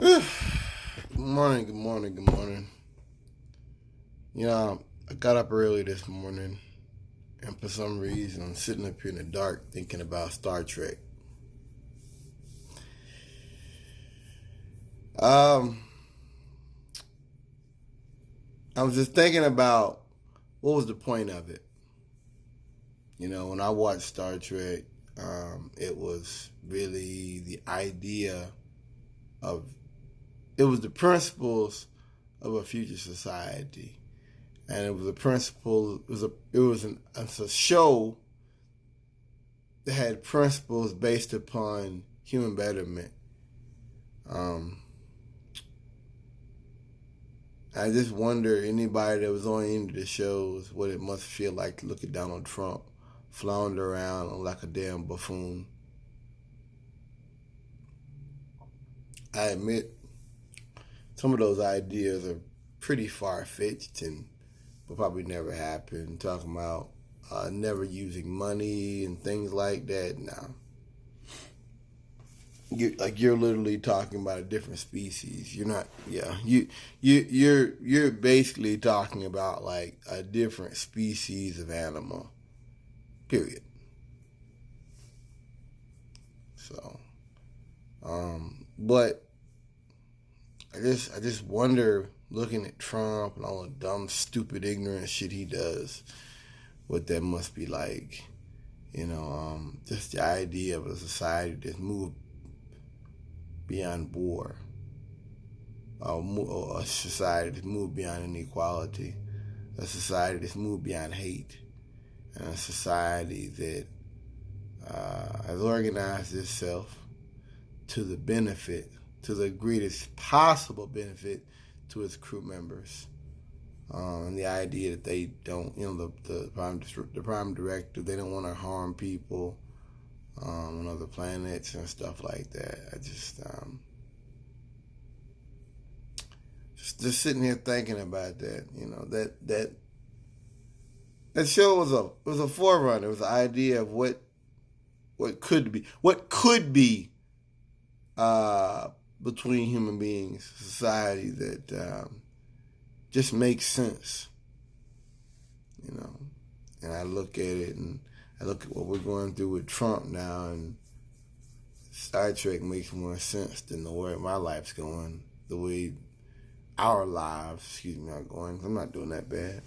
Good morning, good morning, good morning. I got up early this morning, and for some reason, I'm sitting up here in the dark thinking about Star Trek. Um, I was just thinking about what was the point of it. When I watched Star Trek, it was really the idea of, it was the principles of a future society. And it was a principle. It's a show that had principles based upon human betterment. I just wonder, anybody that was on any of the shows, what it must feel like to look at Donald Trump flounder around like a damn buffoon. I admit some of those ideas are pretty far-fetched and will probably never happen. Talking about never using money and things like that. No, you're literally talking about a different species. You're not. Yeah, you're basically talking about like a different species of animal. Period. So, but I just wonder, looking at Trump and all the dumb, stupid, ignorant shit he does, what that must be like. Just the idea of a society that's moved beyond war, or a society that's moved beyond inequality, a society that's moved beyond hate, and a society that has organized itself to the benefit, to the greatest possible benefit to its crew members. And the idea that they don't, the prime directive, they don't want to harm people on other planets and stuff like that. I just sitting here thinking about that. That show was a forerunner. It was the idea of what could be between human beings, society that just makes sense. And I look at it, and I look at what we're going through with Trump now, and Star Trek makes more sense than the way my life's going, the way our lives, are going. I'm not doing that bad.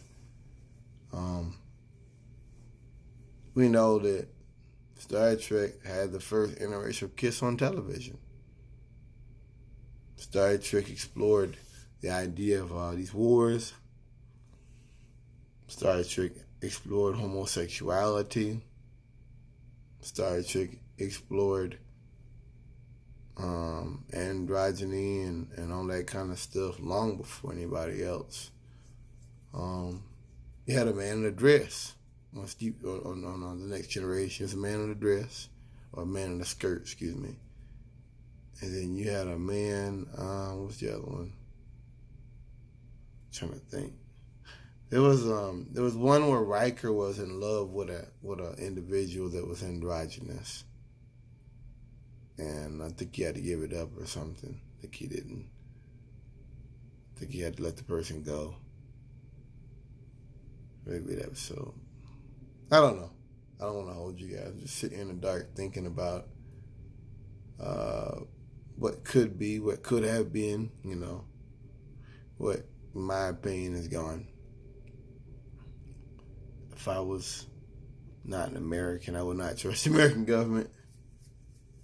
We know that Star Trek had the first interracial kiss on television. Star Trek explored the idea of these wars. Star Trek explored homosexuality. Star Trek explored androgyny and all that kind of stuff long before anybody else. You had a man in a dress on the Next Generation. It's a man in a dress, or a man in a skirt, excuse me. And then you had a man, what's the other one? I'm trying to think. There was one where Riker was in love with an individual that was androgynous. And I think he had to give it up or something. I think he didn't. I think he had to let the person go. Maybe that was so. I don't know. I don't want to hold you guys. I'm just sitting in the dark thinking about what could be, what could have been, what, in my opinion, is gone. If I was not an American, I would not trust the American government.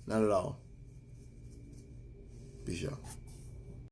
Not at all. Peace, y'all.